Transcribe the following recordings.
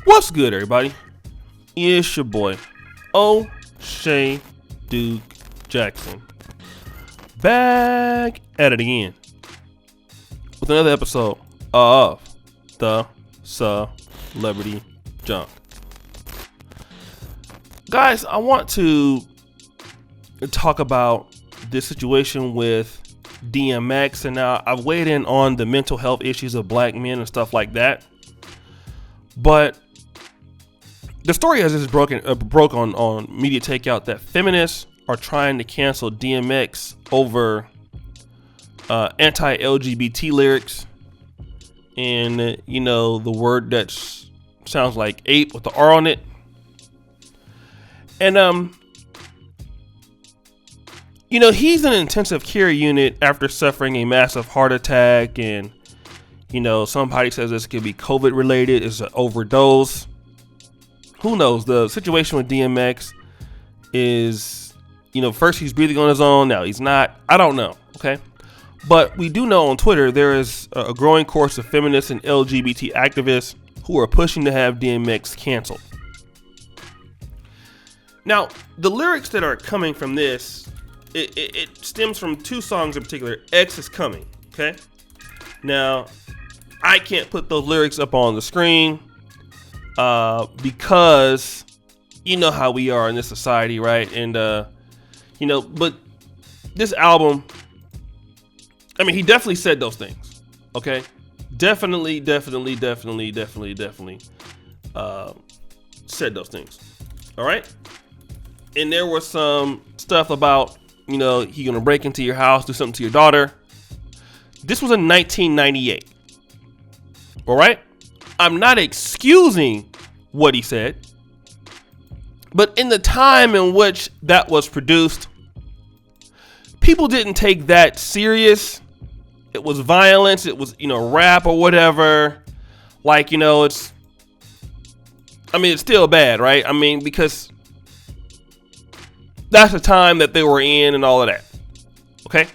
What's good, everybody? It's your boy, O'Shea Duke Jackson. Back at it again with another episode of the Celebrity Junk. Guys, I want to talk about this situation with DMX, and now I've weighed in on the mental health issues of black men and stuff like that. But the story has just broke on Media Takeout that feminists are trying to cancel DMX over anti-LGBT lyrics and the word that sounds like ape with the R on it. And he's in an intensive care unit after suffering a massive heart attack, and somebody says this could be COVID related. It's an overdose. Who knows? The situation with DMX is, first he's breathing on his own. Now he's not. I don't know. Okay. But we do know on Twitter there is a growing course of feminists and LGBT activists who are pushing to have DMX canceled. Now, the lyrics that are coming from this, it stems from two songs in particular. X is Coming. Okay. Now, I can't put those lyrics up on the screen because you know how we are in this society, right? And but this album, I mean, he definitely said those things. Okay, definitely said those things. All right, and there was some stuff about he gonna break into your house, do something to your daughter. This was in 1998. All right, I'm not excusing what he said, but in the time in which that was produced, people didn't take that serious. It was violence. It was, rap or whatever. Like, it's still bad, right? I mean, because that's the time that they were in and all of that. Okay.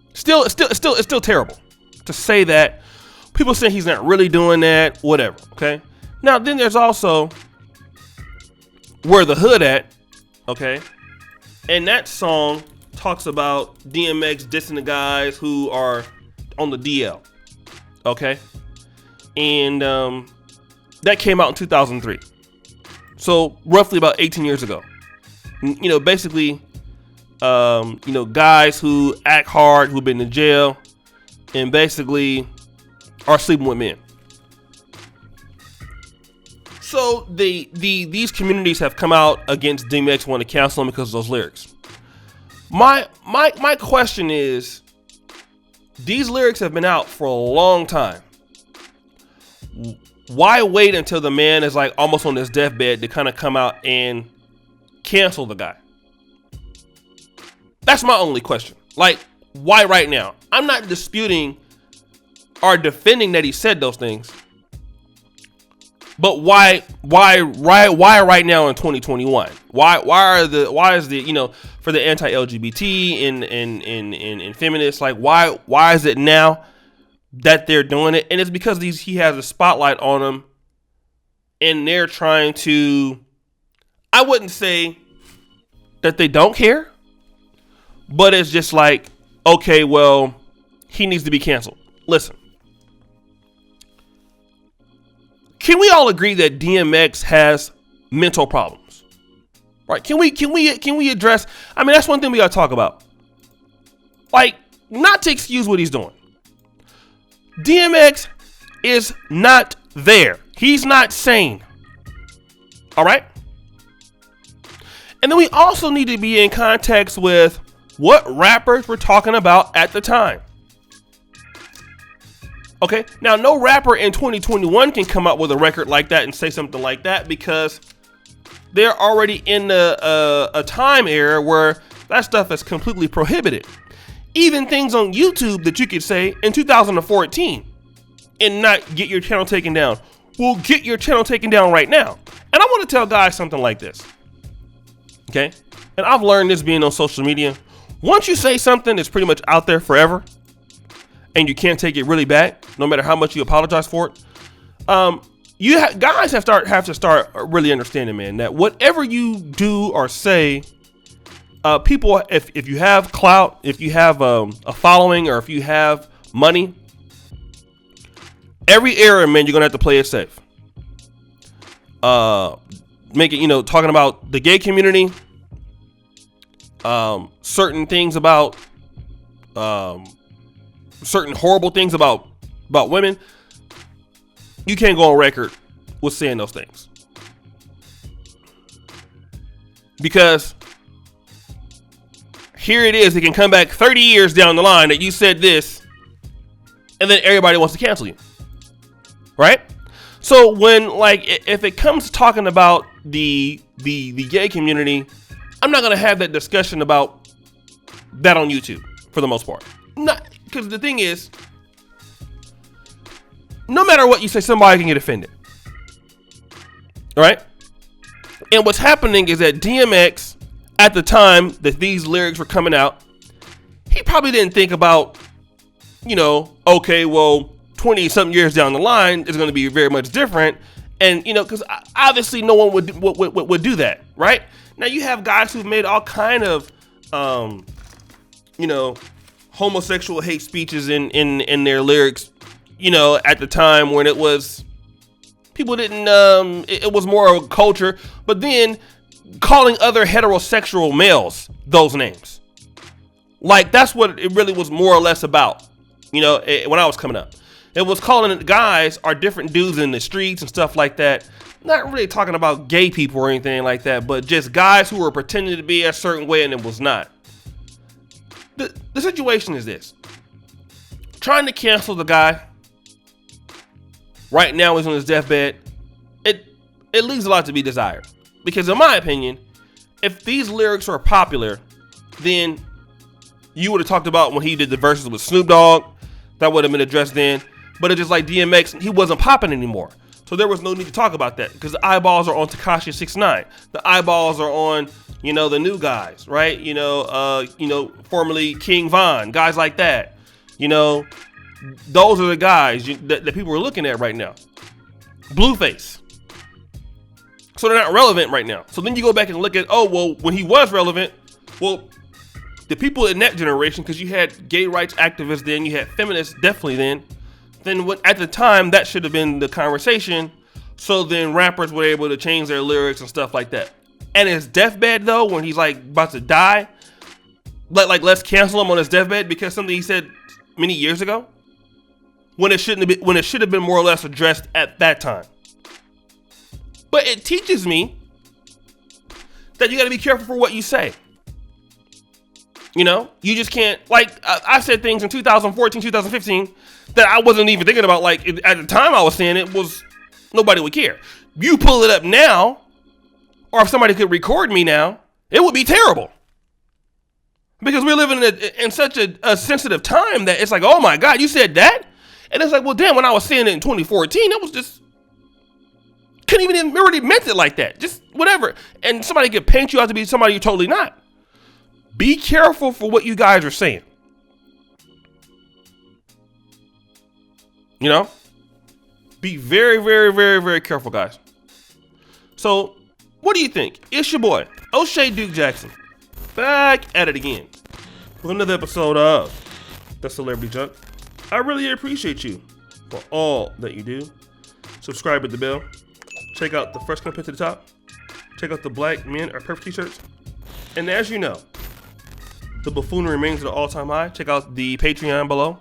It's still terrible to say that. People say he's not really doing that, whatever. Okay. Now, then there's also Where the Hood At. Okay. And that song talks about DMX dissing the guys who are on the DL. Okay. And that came out in 2003. So roughly about 18 years ago. Basically, guys who act hard, who've been in jail, and basically are sleeping with men. So these communities have come out against DMX, want to cancel him because of those lyrics. My question is, these lyrics have been out for a long time. Why wait until the man is like almost on his deathbed to kind of come out and cancel the guy? That's my only question. Like, why right now? I'm not disputing or defending that he said those things, but why right now in 2021? Why is the for the anti-LGBT and feminists, like why is it now that they're doing it? And it's because he has a spotlight on him, and they're trying to, I wouldn't say that they don't care, but it's just like, okay, well, he needs to be canceled. Listen, can we all agree that DMX has mental problems? Right? Can we address? I mean, that's one thing we gotta talk about. Like, not to excuse what he's doing. DMX is not there. He's not sane. All right. And then we also need to be in context with what rappers were talking about at the time. Okay, now no rapper in 2021 can come out with a record like that and say something like that because they're already in a time era where that stuff is completely prohibited. Even things on YouTube that you could say in 2014 and not get your channel taken down. Well, get your channel taken down right now. And I want to tell guys something like this. Okay, and I've learned this being on social media. Once you say something that's pretty much out there forever, and you can't take it really back, no matter how much you apologize for it, guys have to start really understanding, man, that whatever you do or say, people, if you have clout, if you have a following, or if you have money, every era, man, you're gonna have to play it safe. Make it, talking about the gay community, certain things about, certain horrible things about women. You can't go on record with saying those things, because here it is. It can come back 30 years down the line that you said this, and then everybody wants to cancel you, right? So when, like, if it comes to talking about the gay community, I'm not gonna have that discussion about that on YouTube for the most part. Not because the thing is, no matter what you say, somebody can get offended, right? And what's happening is that DMX, at the time that these lyrics were coming out, he probably didn't think about, okay, well, 20 something years down the line is going to be very much different. And, because obviously no one would do that, right? Now you have guys who've made all kind of, homosexual hate speeches in their lyrics, at the time when it was, people didn't, it was more of a culture, but then calling other heterosexual males those names. Like, that's what it really was more or less about, when I was coming up. It was calling it guys are different dudes in the streets and stuff like that. Not really talking about gay people or anything like that, but just guys who were pretending to be a certain way and it was not. The situation is this. Trying to cancel the guy right now, he's on his deathbed. It leaves a lot to be desired. Because in my opinion, if these lyrics were popular, then you would have talked about when he did the verses with Snoop Dogg. That would have been addressed then. But it's just like DMX, he wasn't popping anymore. So there was no need to talk about that, because the eyeballs are on Tekashi 6ix9ine. The eyeballs are on, the new guys, right? Formerly King Von, guys like that. Those are the guys that people are looking at right now. Blueface. So they're not relevant right now. So then you go back and look at, when he was relevant, the people in that generation, because you had gay rights activists then, you had feminists definitely then at the time, that should have been the conversation. So then rappers were able to change their lyrics and stuff like that. And his deathbed, though, when he's like about to die, like let's cancel him on his deathbed because something he said many years ago, when it should have been more or less addressed at that time. But it teaches me that you got to be careful for what you say. You just can't, like, I said things in 2014, 2015 that I wasn't even thinking about. Like, at the time I was saying it was, nobody would care. You pull it up now, or if somebody could record me now, it would be terrible. Because we're living in such a sensitive time that it's like, oh my God, you said that? And it's like, well, damn, when I was saying it in 2014, it was just, couldn't even already meant it like that. Just whatever. And somebody could paint you out to be somebody you're totally not. Be careful for what you guys are saying. Be very, very, very, very careful, guys. So, what do you think? It's your boy, O'Shea Duke Jackson, back at it again with another episode of The Celebrity Junk. I really appreciate you for all that you do. Subscribe with the bell. Check out the first comment to the top. Check out the Black Men Are Perfect t-shirts. And as you know, the buffoonery remains at an all-time high. Check out the Patreon below.